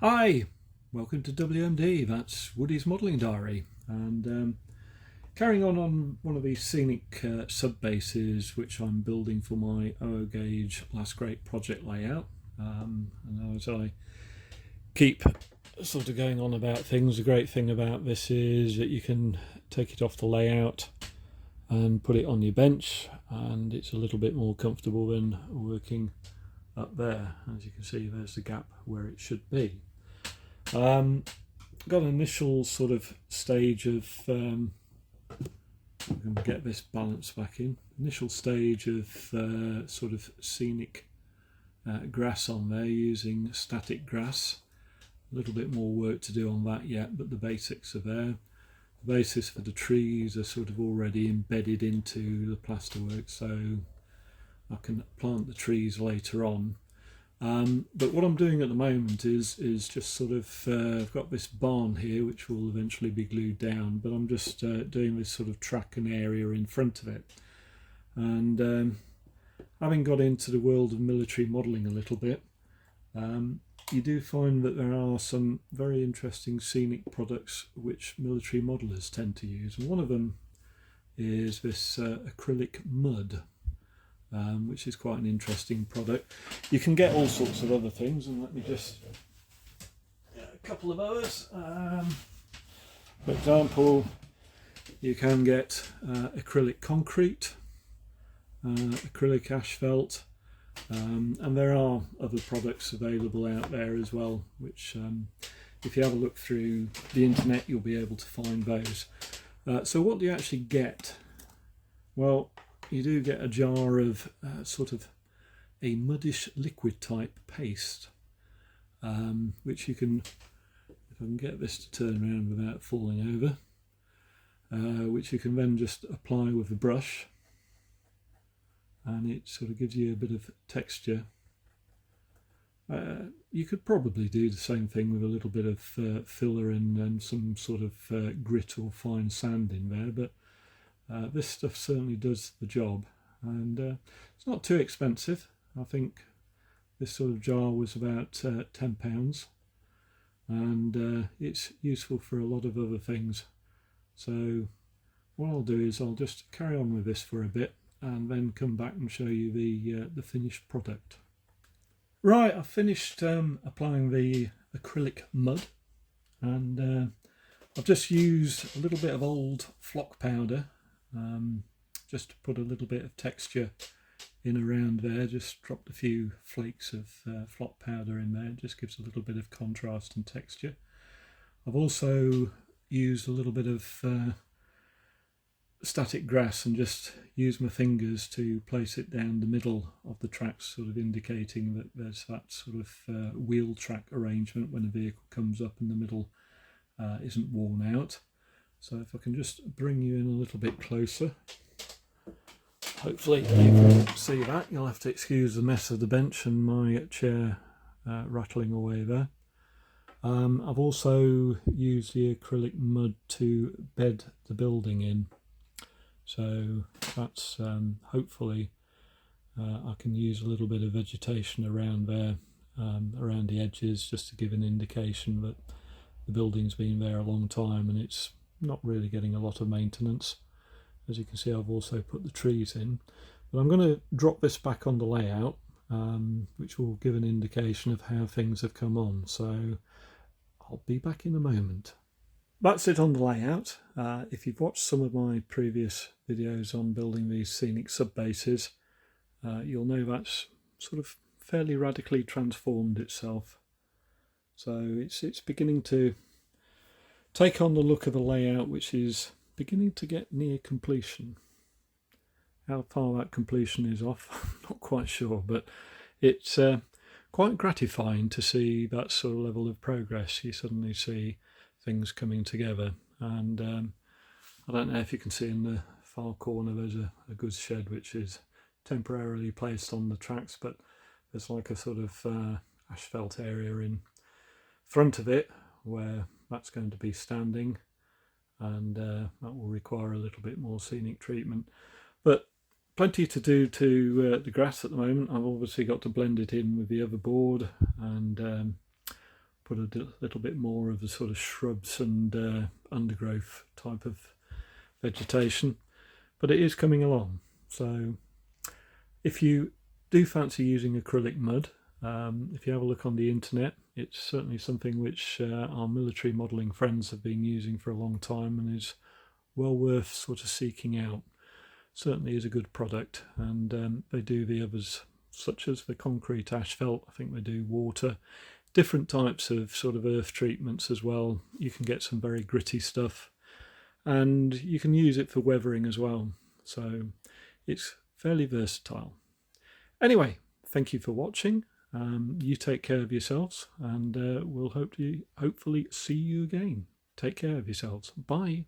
Hi, welcome to WMD, that's Woody's Modelling Diary, and carrying on one of these scenic sub-bases which I'm building for my 00 gauge last great project layout. And as I keep sort of going on about things, the great thing about this is that you can take it off the layout and put it on your bench, and it's a little bit more comfortable than working up there. As you can see, there's the gap where it should be. Got an initial sort of stage of I'm going to get this balance back in. Initial stage of sort of scenic grass on there using static grass. A little bit more work to do on that yet, but the basics are there. The basis for the trees are sort of already embedded into the plasterwork, so I can plant the trees later on. But what I'm doing at the moment is just sort of I've got this barn here which will eventually be glued down, but I'm just doing this sort of track and area in front of it. And having got into the world of military modelling a little bit, you do find that there are some very interesting scenic products which military modellers tend to use, and one of them is this acrylic mud. Which is quite an interesting product. You can get all sorts of other things, and let me just a couple of others. For example, you can get acrylic concrete, acrylic asphalt, and there are other products available out there as well, which if you have a look through the internet you'll be able to find those. So what do you actually get? Well, you do get a jar of sort of a muddish liquid type paste, which you can, if I can get this to turn around without falling over, which you can then just apply with a brush, and it sort of gives you a bit of texture. You could probably do the same thing with a little bit of filler and some sort of grit or fine sand in there, but this stuff certainly does the job, and it's not too expensive. I think this sort of jar was about £10, and it's useful for a lot of other things. So what I'll do is I'll just carry on with this for a bit and then come back and show you the finished product. Right, I've finished applying the acrylic mud, and I've just used a little bit of old flock powder, just to put a little bit of texture in around there. Just dropped a few flakes of flock powder in there. It just gives a little bit of contrast and texture. I've also used a little bit of static grass and just used my fingers to place it down the middle of the tracks, sort of indicating that there's that sort of wheel track arrangement when a vehicle comes up and the middle isn't worn out. So if I can just bring you in a little bit closer, hopefully you can see that. You'll have to excuse the mess of the bench and my chair rattling away there. I've also used the acrylic mud to bed the building in, so that's hopefully I can use a little bit of vegetation around there, around the edges, just to give an indication that the building's been there a long time and it's not really getting a lot of maintenance. As you can see, I've also put the trees in, but I'm going to drop this back on the layout, which will give an indication of how things have come on, so I'll be back in a moment. That's it on the layout. If you've watched some of my previous videos on building these scenic sub-bases, you'll know that's sort of fairly radically transformed itself. So it's beginning to take on the look of a layout which is beginning to get near completion. How far that completion is off, I'm not quite sure, but it's quite gratifying to see that sort of level of progress. You suddenly see things coming together, and I don't know if you can see in the far corner there's a goods shed which is temporarily placed on the tracks, but there's like a sort of asphalt area in front of it where that's going to be standing, and that will require a little bit more scenic treatment, but plenty to do to the grass at the moment. I've obviously got to blend it in with the other board, and put a little bit more of the sort of shrubs and undergrowth type of vegetation, but it is coming along. So if you do fancy using acrylic mud, if you have a look on the internet, it's certainly something which our military modelling friends have been using for a long time and is well worth sort of seeking out. Certainly is a good product, and they do the others such as the concrete asphalt. I think they do water, different types of sort of earth treatments as well. You can get some very gritty stuff, and you can use it for weathering as well. So it's fairly versatile. Anyway, thank you for watching. You take care of yourselves, and we'll hopefully see you again. Take care of yourselves. Bye.